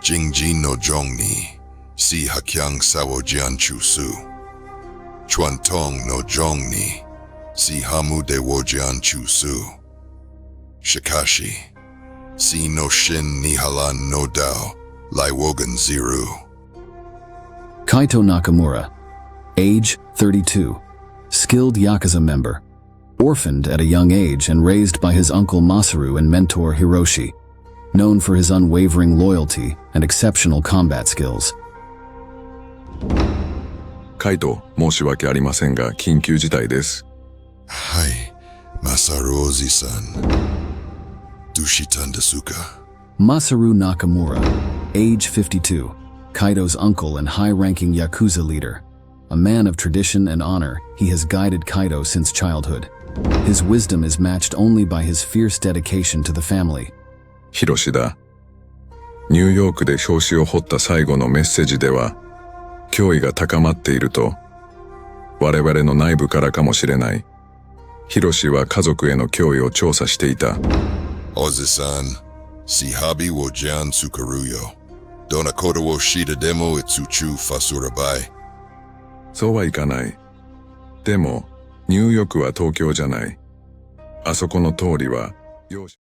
Jingji no Zhongni, si Hakyang Sawo Jian Chusu. Chuan Tong no Zhongni, si Hamu de Wo Jian Chusu. Shikashi, si no Shin ni Halan no Dao, Lai Wogan Ziru. Kaito Nakamura, age 32, skilled Yakuza member, orphaned at a young age and raised by his uncle Masaru and mentor Hiroshi, known for his unwavering loyalty and exceptional combat skills. カイト、申し訳ありませんが、緊急事態です。Hai, Masaru Ozi-san. Dushitan desuka? Masaru Nakamura, age 52, Kaito's uncle and high-ranking Yakuza leader. A man of tradition and honor, he has guided Kaito since childhood. His wisdom is matched only by his fierce dedication to the family. ヒロシだ。ニューヨークで表紙を彫った最後のメッセージでは、脅威が高まっていると、我々の内部からかもしれない。ヒロシは家族への脅威を調査していた。Ozi-san, si habi wo jian tsukaruyo. Donakoto wo shita demo itsuchu fasurabai. そうはいかない。でも、ニューヨークは東京じゃない。あそこの通りは、容赦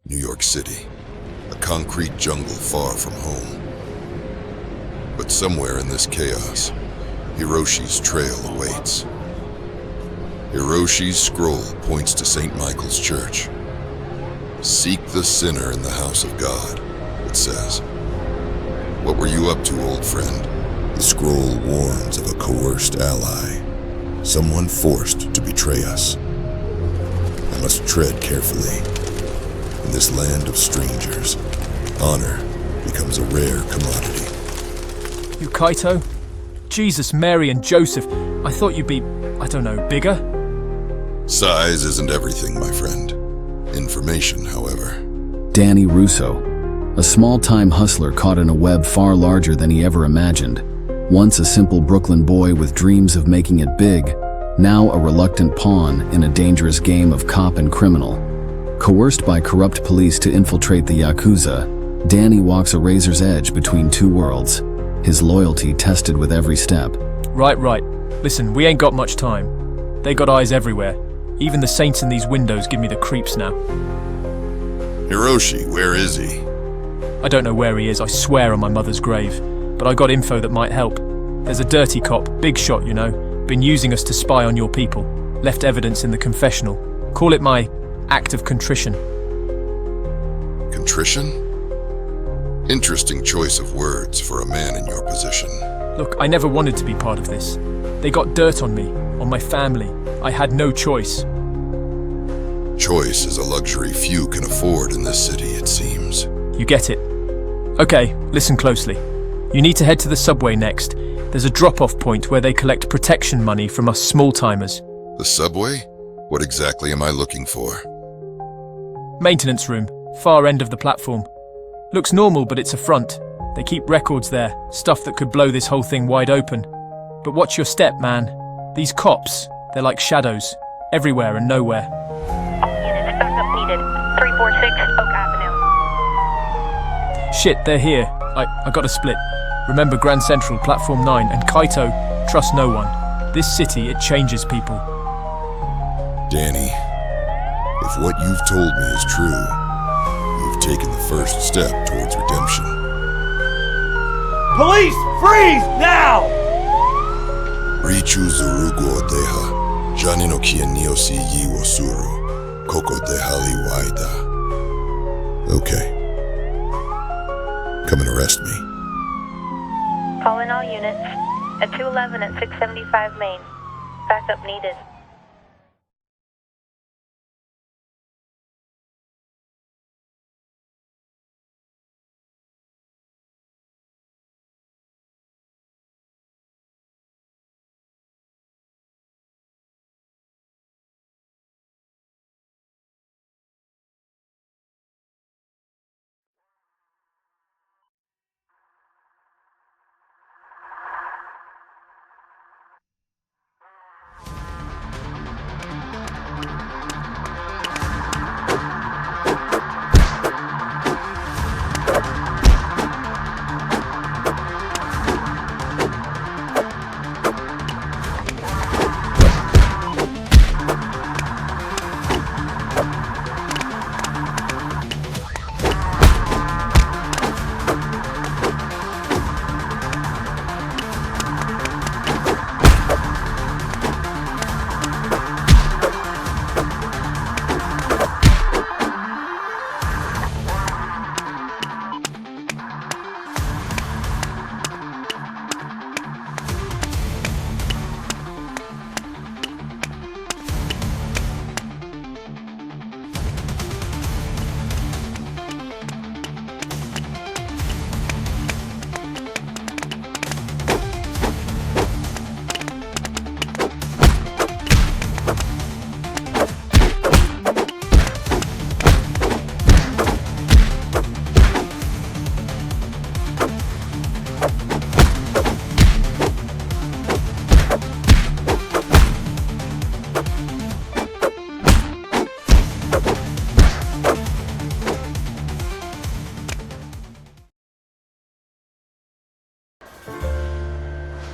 New York City, a concrete jungle far from home. But somewhere in this chaos, Hiroshi's trail awaits. Hiroshi's scroll points to St. Michael's Church. Seek the sinner in the house of God, it says. What were you up to, old friend? The scroll warns of a coerced ally, someone forced to betray us. I must tread carefully. In this land of strangers, honor becomes a rare commodity. You Kaito? Jesus, Mary and Joseph, I thought you'd be, I don't know, bigger? Size isn't everything, my friend. Information, however. Danny Russo, a small-time hustler caught in a web far larger than he ever imagined. Once a simple Brooklyn boy with dreams of making it big, now a reluctant pawn in a dangerous game of cop and criminal. Coerced by corrupt police to infiltrate the Yakuza, Danny walks a razor's edge between two worlds, his loyalty tested with every step. Right. Listen, we ain't got much time. They got eyes everywhere. Even the saints in these windows give me the creeps now. Hiroshi, where is he? I don't know where he is, I swear on my mother's grave. But I got info that might help. There's a dirty cop, big shot, you know. Been using us to spy on your people. Left evidence in the confessional. Call it my act of contrition. Contrition? Interesting choice of words for a man in your position. Look, I never wanted to be part of this. They got dirt on me, on my family. I had no choice. Choice is a luxury few can afford in this city, it seems. You get it. Okay, listen closely. You need to head to the subway next. There's a drop-off point where they collect protection money from us small-timers. The subway? What exactly am I looking for? Maintenance room, far end of the platform. Looks normal, but it's a front. They keep records there, stuff that could blow this whole thing wide open. But watch your step, man. These cops, they're like shadows, everywhere and nowhere. All units, backup needed. 346 Oak Avenue. Shit, they're here. I gotta split. Remember Grand Central, Platform 9, and Kaito, trust no one. This city, it changes people. Danny, if what you've told me is true, you've taken the first step towards redemption. Police, freeze now! Richu Zurugo Deha, Jani no Kienio si yi wo suru, Koko Dehali Waida. Okay. Come and arrest me. Call in all units. At 211 at 675 Main. Backup needed.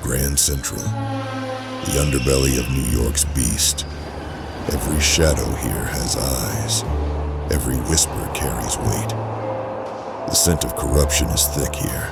Grand Central, the underbelly of New York's beast. Every shadow here has eyes. Every whisper carries weight. The scent of corruption is thick here.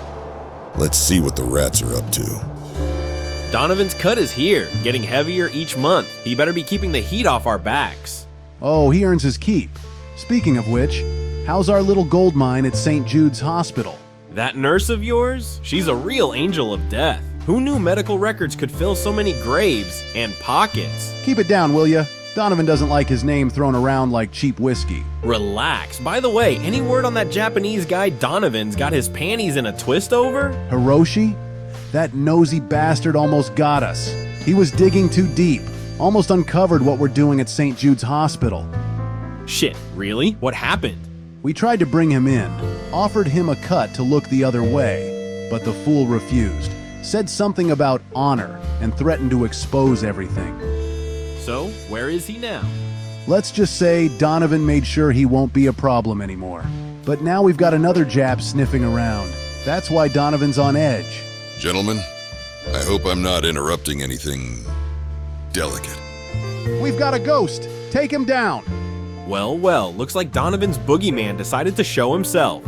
Let's see what the rats are up to. Donovan's cut is here, getting heavier each month. He better be keeping the heat off our backs. Oh, he earns his keep. Speaking of which, how's our little gold mine at St. Jude's Hospital? That nurse of yours? She's a real angel of death. Who knew medical records could fill so many graves and pockets? Keep it down, will ya? Donovan doesn't like his name thrown around like cheap whiskey. Relax. By the way, any word on that Japanese guy Donovan's got his panties in a twist over? Hiroshi? That nosy bastard almost got us. He was digging too deep, almost uncovered what we're doing at St. Jude's Hospital. Shit, really? What happened? We tried to bring him in, offered him a cut to look the other way, but the fool refused. Said something about honor and threatened to expose everything. So, where is he now? Let's just say Donovan made sure he won't be a problem anymore. But now we've got another Jap sniffing around. That's why Donovan's on edge. Gentlemen, I hope I'm not interrupting anything delicate. We've got a ghost. Take him down. Well, well, looks like Donovan's boogeyman decided to show himself.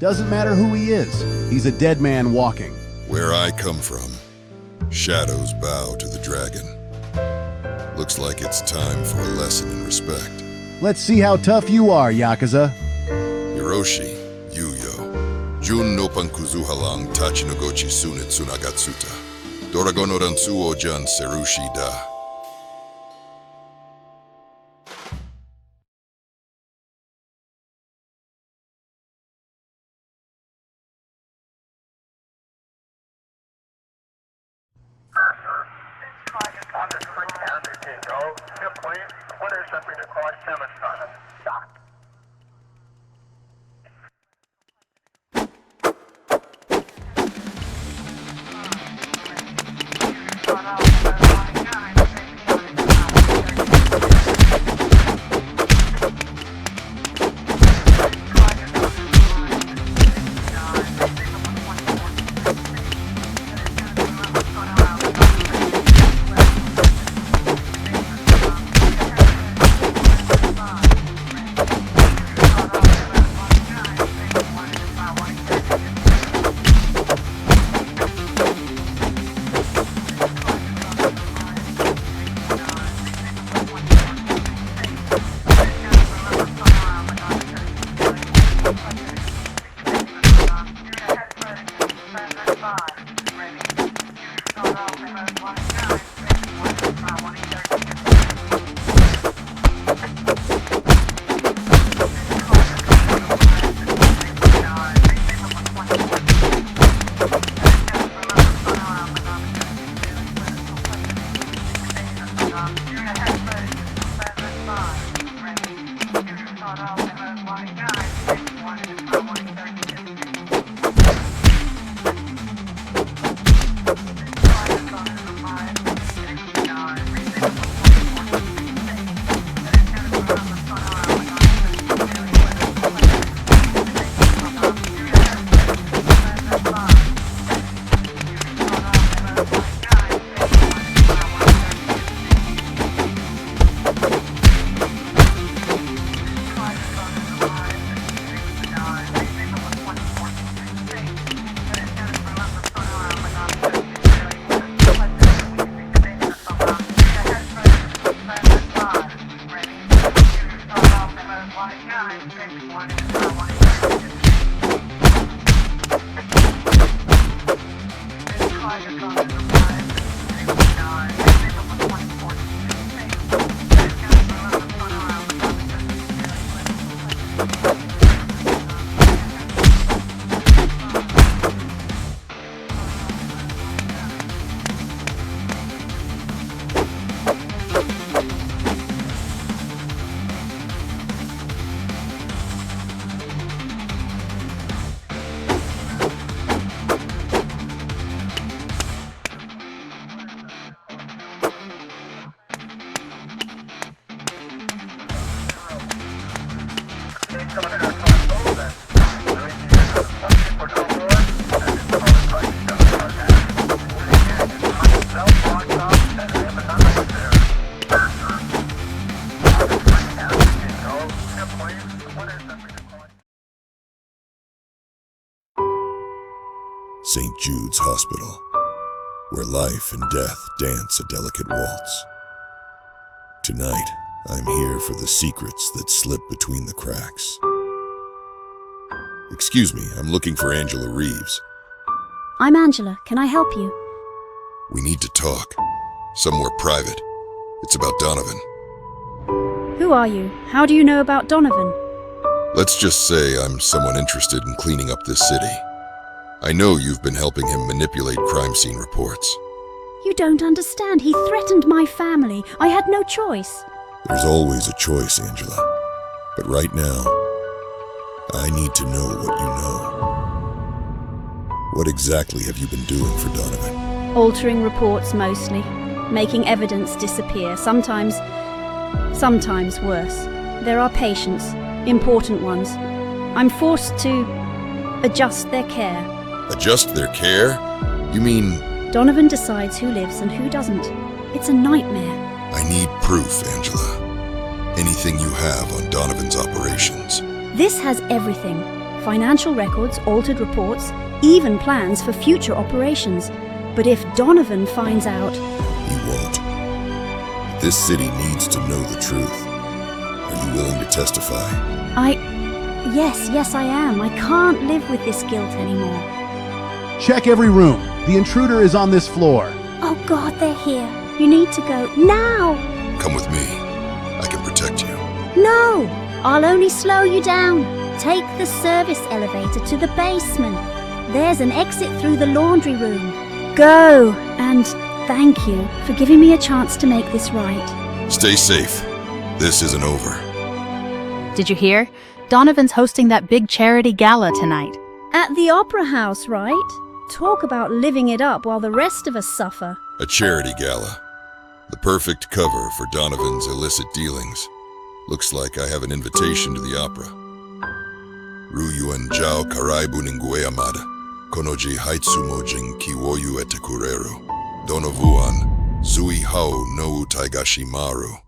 Doesn't matter who he is. He's a dead man walking. Where I come from, Shadows bow to the dragon. Looks like it's time for a lesson in respect. Let's see how tough you are, Yakuza. Hiroshi, Yuyo. Jun no pankuzuhalang tachinogochi sunit sunagatsuta. Doragono ransuo jan serushi da. St. Jude's Hospital, where life and death dance a delicate waltz. Tonight, I'm here for the secrets that slip between the cracks. Excuse me, I'm looking for Angela Reeves. I'm Angela. Can I help you? We need to talk. Somewhere private. It's about Donovan. Who are you? How do you know about Donovan? Let's just say I'm someone interested in cleaning up this city. I know you've been helping him manipulate crime scene reports. You don't understand. He threatened my family. I had no choice. There's always a choice, Angela. But right now, I need to know what you know. What exactly have you been doing for Donovan? Altering reports mostly. Making evidence disappear. Sometimes worse. There are patients, important ones. I'm forced to adjust their care. Adjust their care? You mean... Donovan decides who lives and who doesn't. It's a nightmare. I need proof, Angela. Anything you have on Donovan's operations. This has everything. Financial records, altered reports, even plans for future operations. But if Donovan finds out... He won't. This city needs to know the truth. Are you willing to testify? Yes, I am. I can't live with this guilt anymore. Check every room. The intruder is on this floor. Oh God, they're here. You need to go now. Come with me. I can protect you. No, I'll only slow you down. Take the service elevator to the basement. There's an exit through the laundry room. Go, and thank you for giving me a chance to make this right. Stay safe. This isn't over. Did you hear? Donovan's hosting that big charity gala tonight. At the Opera House, right? Talk about living it up while the rest of us suffer. A charity gala. The perfect cover for Donovan's illicit dealings. Looks like I have an invitation to the opera. Ruyuan Jao Karaibu Ningue Amada. Konoji Haitsumo Jin Kiwoyu Etakurero. Donovuan Zui Hao no Taigashimaru.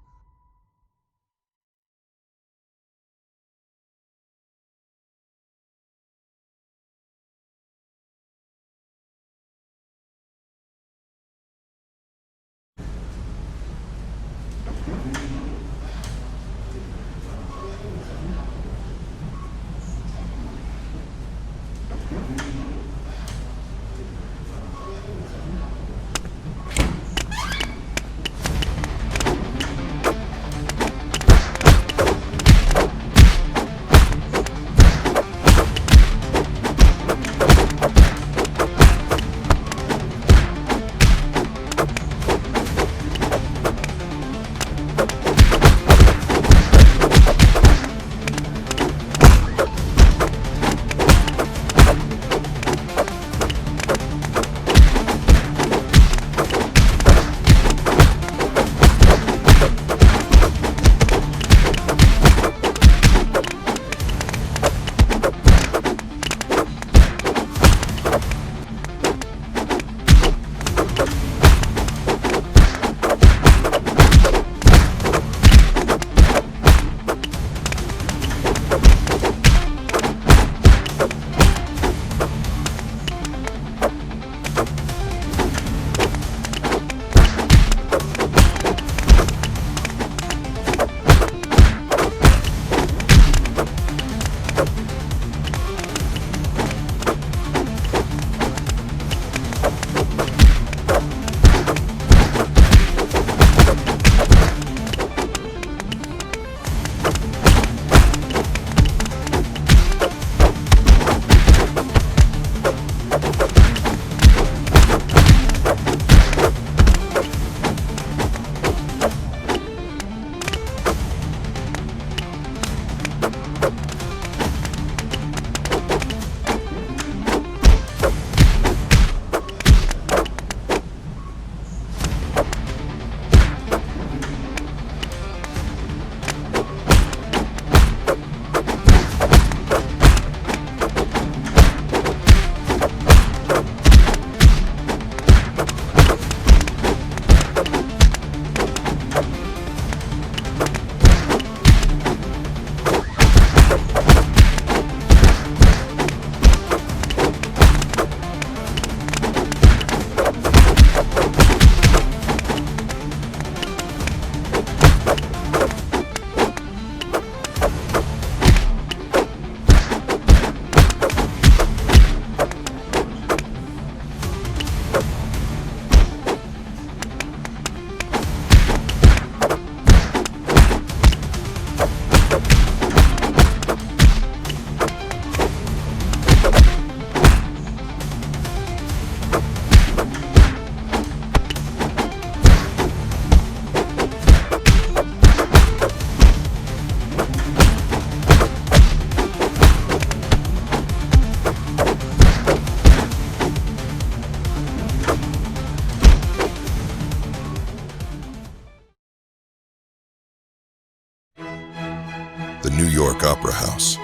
The New York Opera House,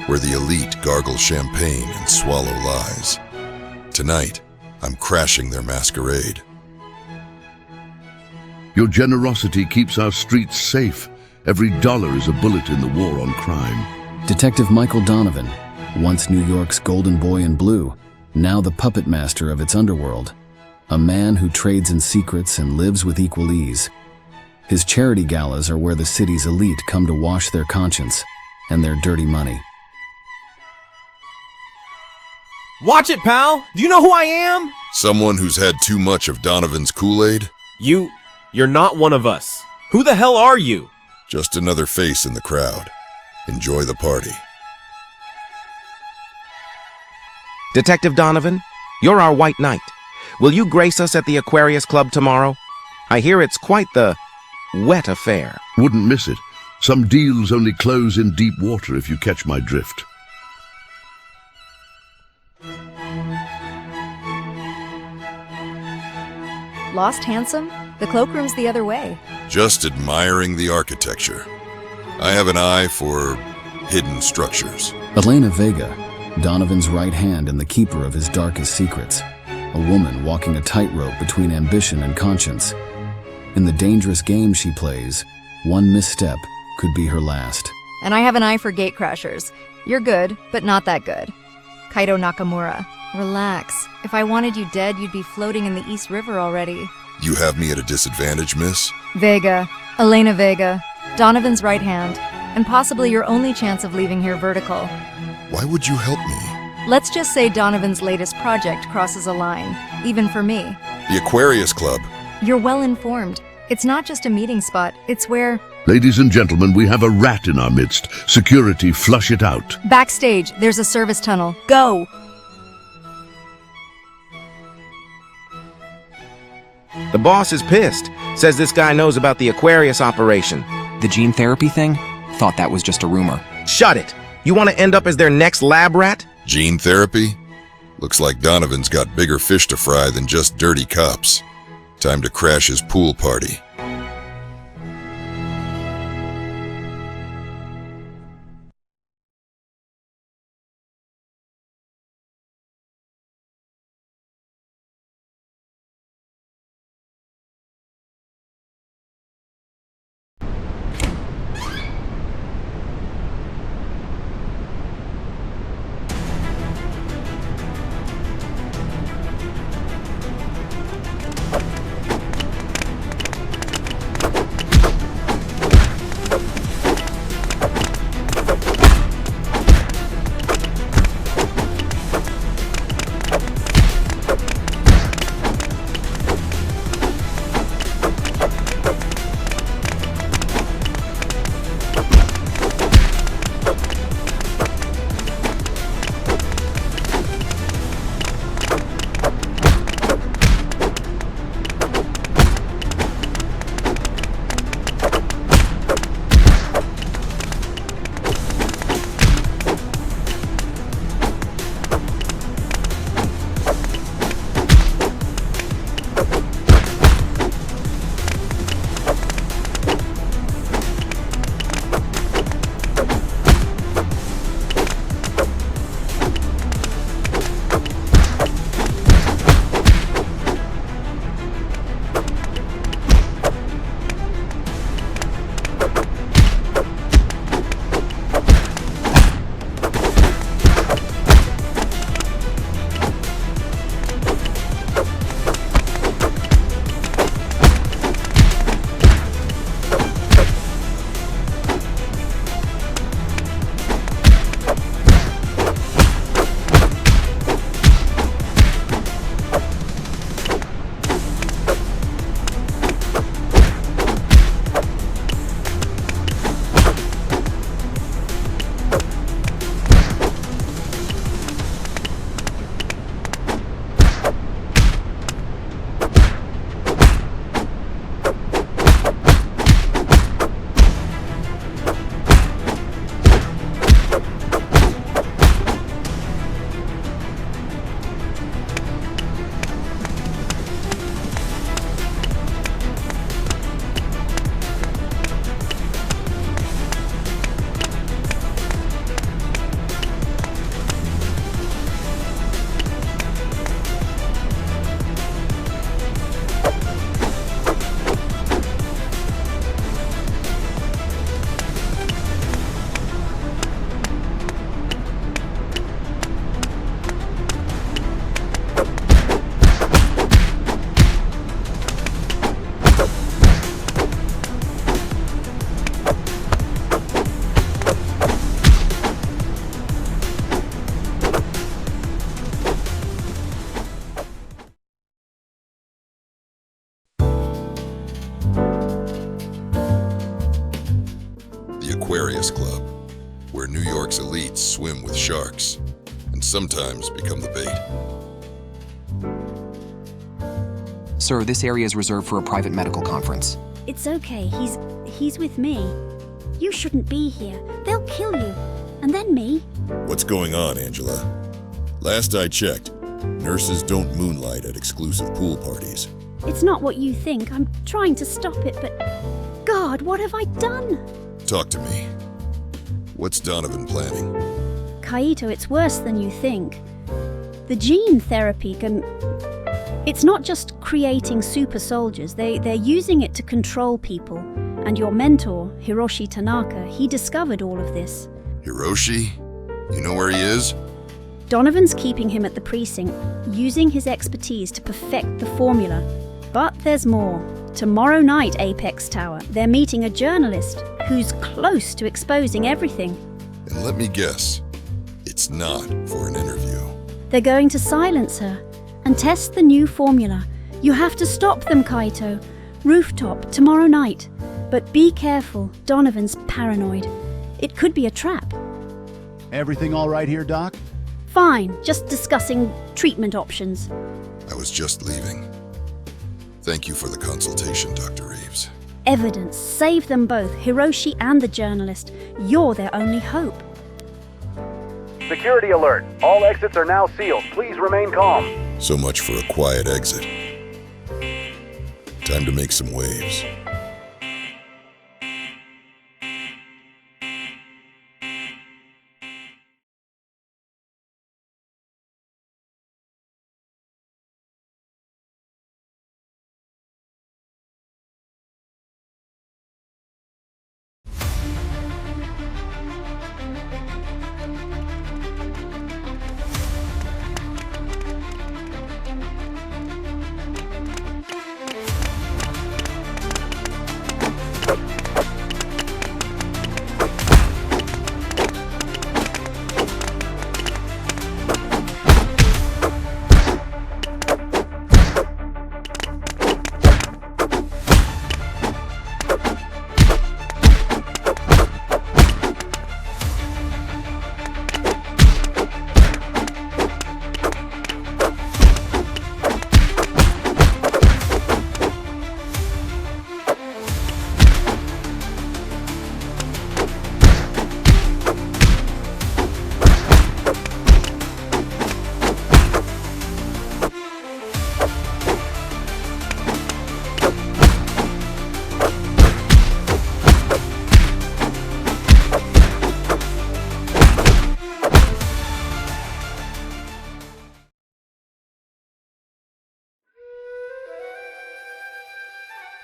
where the elite gargle champagne and swallow lies. Tonight, I'm crashing their masquerade. Your generosity keeps our streets safe. Every dollar is a bullet in the war on crime. Detective Michael Donovan, once New York's golden boy in blue, now the puppet master of its underworld. a man who trades in secrets and lives with equal ease. His charity galas are where the city's elite come to wash their conscience and their dirty money. Watch it, pal! Do you know who I am? Someone who's had too much of Donovan's Kool-Aid? You're not one of us. Who the hell are you? Just another face in the crowd. Enjoy the party. Detective Donovan, you're our White Knight. Will you grace us at the Aquarius Club tomorrow? I hear it's quite the wet affair. Wouldn't miss it. Some deals only close in deep water, if you catch my drift. Lost handsome? The cloakroom's the other way. Just admiring the architecture. I have an eye for hidden structures. Elena Vega, Donovan's right hand and the keeper of his darkest secrets. A woman walking a tightrope between ambition and conscience. In the dangerous game she plays, one misstep could be her last. And I have an eye for gatecrashers. You're good, but not that good. Kaito Nakamura. Relax. If I wanted you dead, you'd be floating in the East River already. You have me at a disadvantage, miss? Vega. Elena Vega. Donovan's right hand. And possibly your only chance of leaving here vertical. Why would you help me? Let's just say Donovan's latest project crosses a line, even for me. The Aquarius Club. You're well informed. It's not just a meeting spot, it's where... Ladies and gentlemen, we have a rat in our midst. Security, flush it out. Backstage, there's a service tunnel. Go! The boss is pissed. Says this guy knows about the Aquarius operation. The gene therapy thing? Thought that was just a rumor. Shut it! You want to end up as their next lab rat? Gene therapy? Looks like Donovan's got bigger fish to fry than just dirty cops. Time to crash his pool party. the Aquarius Club, where New York's elites swim with sharks and sometimes become the bait. Sir, this area is reserved for a private medical conference. It's okay, he's with me. You shouldn't be here. They'll kill you. And then me. What's going on, Angela? Last I checked, nurses don't moonlight at exclusive pool parties. It's not what you think. I'm trying to stop it, but... God, what have I done? Talk to me. What's Donovan planning? Kaito, it's worse than you think. The gene therapy can... It's not just creating super soldiers. They're using it to control people. And your mentor, Hiroshi Tanaka, he discovered all of this. Hiroshi? You know where he is? Donovan's keeping him at the precinct, using his expertise to perfect the formula. But there's more. Tomorrow night, Apex Tower, they're meeting a journalist who's close to exposing everything. And let me guess, it's not for an interview. They're going to silence her and test the new formula. You have to stop them, Kaito. Rooftop, tomorrow night. But be careful, Donovan's paranoid. It could be a trap. Everything all right here, Doc? Fine, just discussing treatment options. I was just leaving. Thank you for the consultation, Dr. Reeves. Evidence. Save them both, Hiroshi and the journalist. You're their only hope. Security alert. All exits are now sealed. Please remain calm. So much for a quiet exit. Time to make some waves.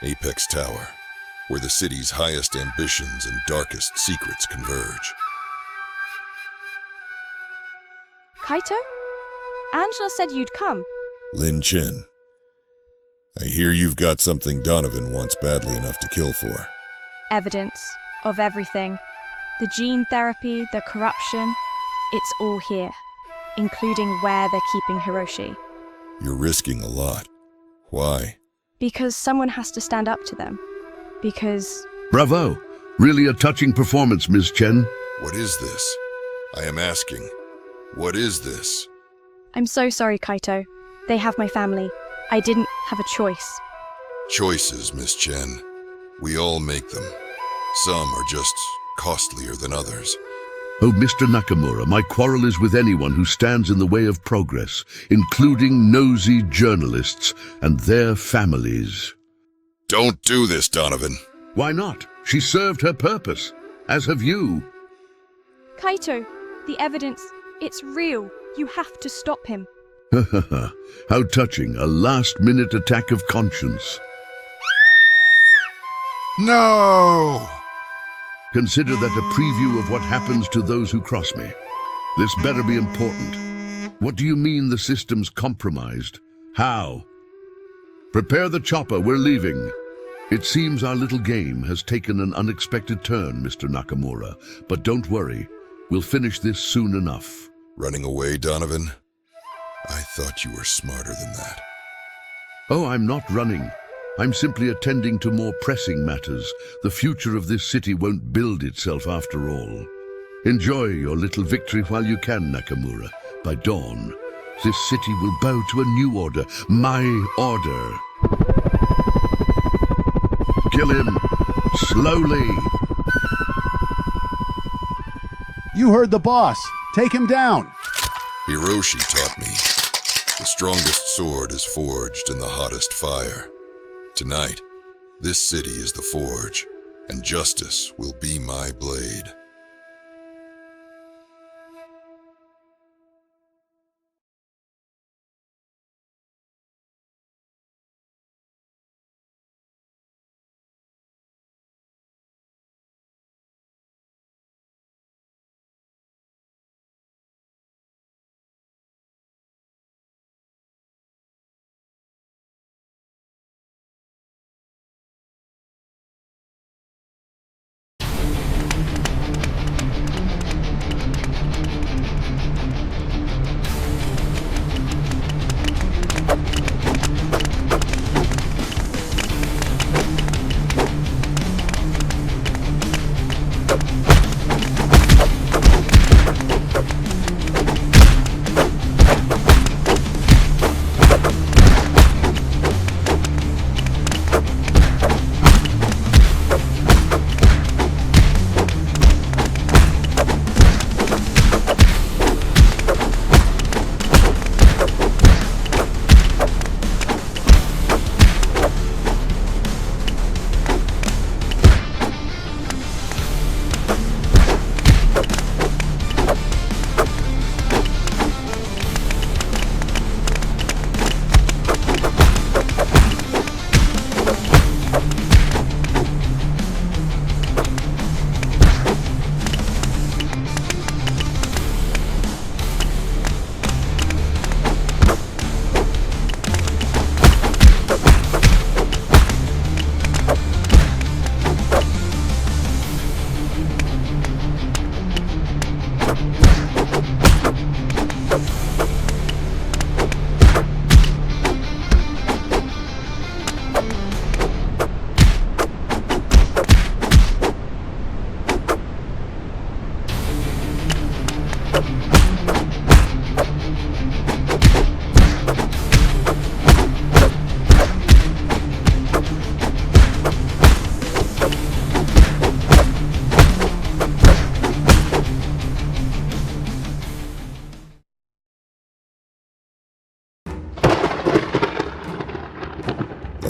Apex Tower, where the city's highest ambitions and darkest secrets converge. Kaito? Angela said you'd come. Lin Chen, I hear you've got something Donovan wants badly enough to kill for. Evidence of everything. The gene therapy, the corruption. It's all here, including where they're keeping Hiroshi. You're risking a lot. Why? Because someone has to stand up to them. Because... Bravo! Really a touching performance, Ms. Chen. What is this? I am asking. What is this? I'm so sorry, Kaito. They have my family. I didn't have a choice. Choices, Miss Chen. We all make them. Some are just costlier than others. Oh, Mr. Nakamura, my quarrel is with anyone who stands in the way of progress, including nosy journalists and their families. Don't do this, Donovan. Why not? She served her purpose, as have you. Kaito, the evidence, it's real. You have to stop him. How touching, a last-minute attack of conscience. No! Consider that a preview of what happens to those who cross me. This better be important. What do you mean the system's compromised? How? Prepare the chopper, we're leaving. It seems our little game has taken an unexpected turn, Mr. Nakamura. But don't worry, we'll finish this soon enough. Running away, Donovan? I thought you were smarter than that. Oh, I'm not running. I'm simply attending to more pressing matters. The future of this city won't build itself after all. Enjoy your little victory while you can, Nakamura. By dawn, this city will bow to a new order. My order. Kill him. Slowly. You heard the boss. Take him down. Hiroshi taught me, the strongest sword is forged in the hottest fire. Tonight, this city is the forge, and justice will be my blade.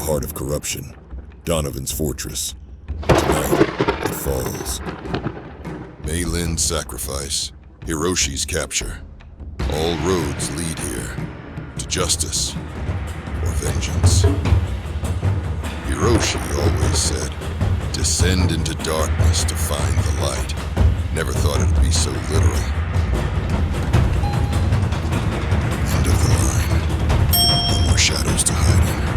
Heart of corruption, Donovan's fortress. Tonight, it falls. Mei Lin's sacrifice, Hiroshi's capture. All roads lead here, to justice or vengeance. Hiroshi always said, descend into darkness to find the light. Never thought it'd be so literal. End of the line. No more shadows to hide in.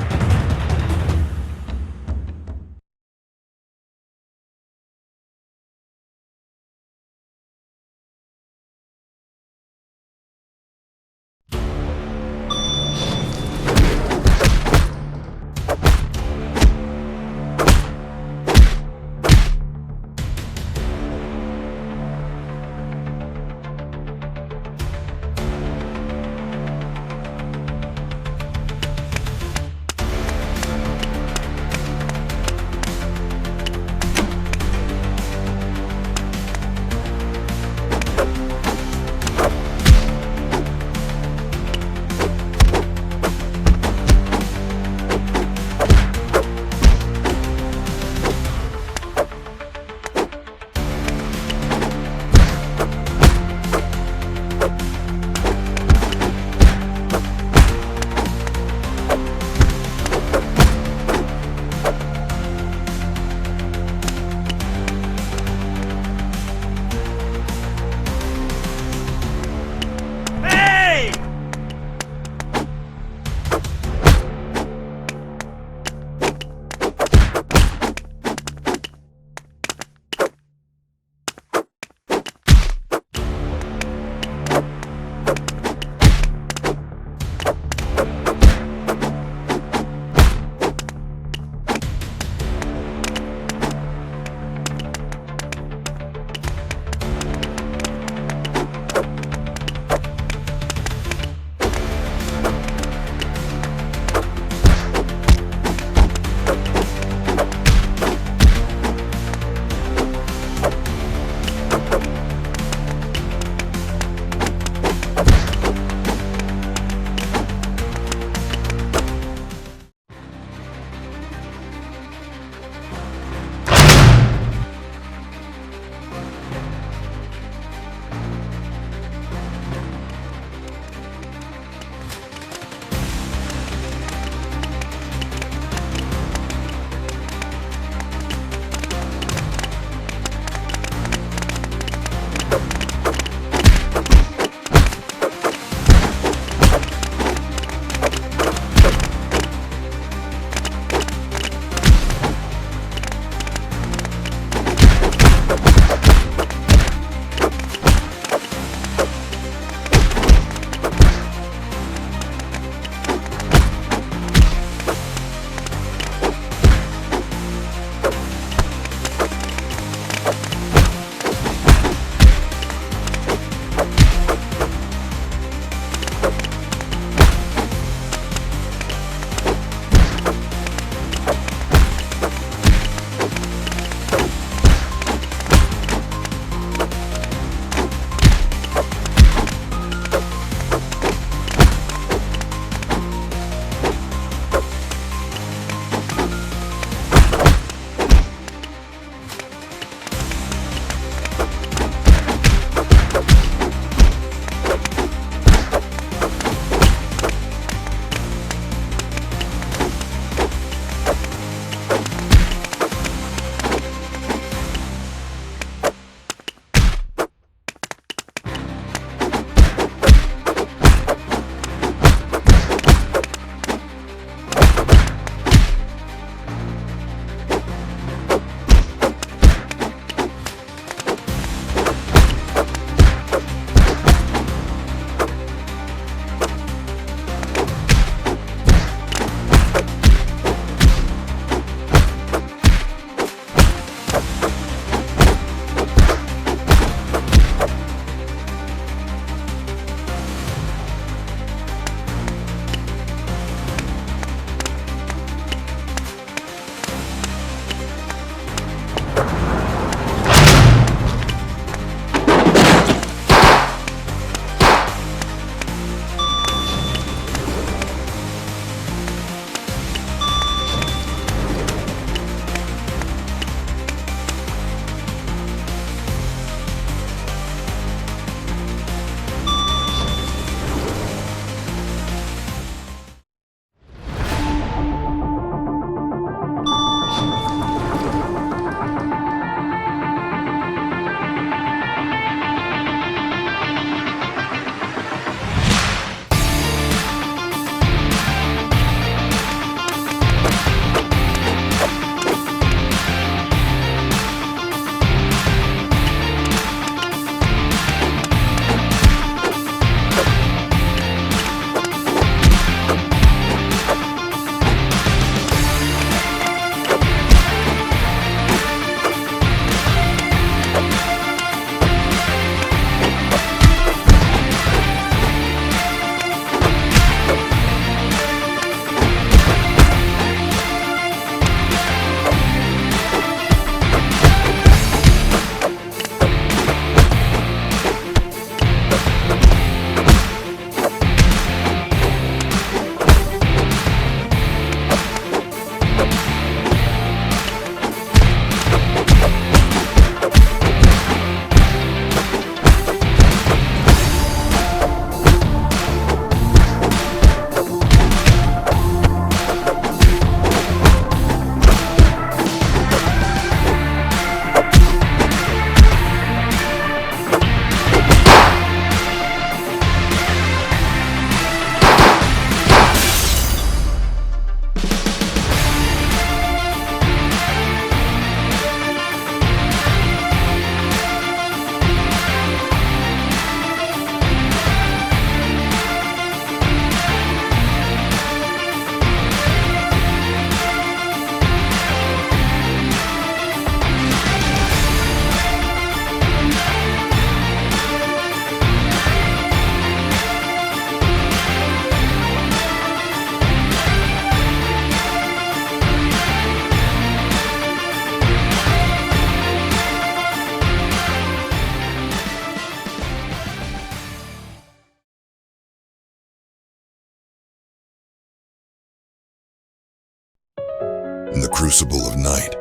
In the crucible of night,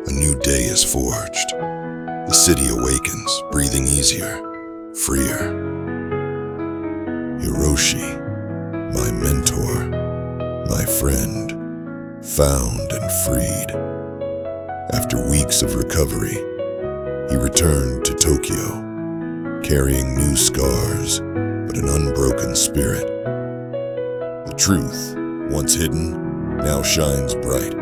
a new day is forged. The city awakens, breathing easier, freer. Hiroshi, my mentor, my friend, found and freed. After weeks of recovery, he returned to Tokyo, carrying new scars, but an unbroken spirit. The truth, once hidden, now shines bright.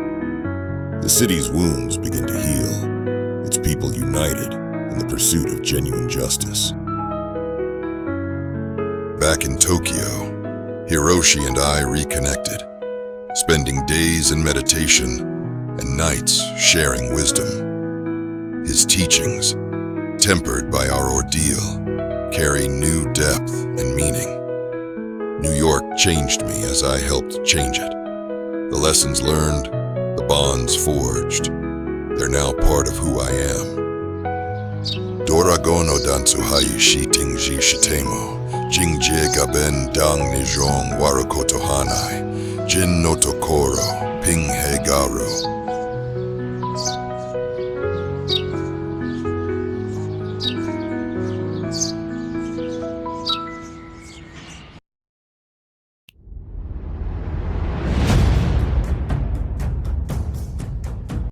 The city's wounds begin to heal, its people united in the pursuit of genuine justice. Back in Tokyo, Hiroshi and I reconnected, spending days in meditation and nights sharing wisdom. His teachings, tempered by our ordeal, carry new depth and meaning. New York changed me as I helped change it. The lessons learned, the bonds forged, they're now part of who I am. Doragono dansuhayi shitingji shitemo, jingje gaben dang nijong warukoto hanai, jin no tokoro, ping he garu.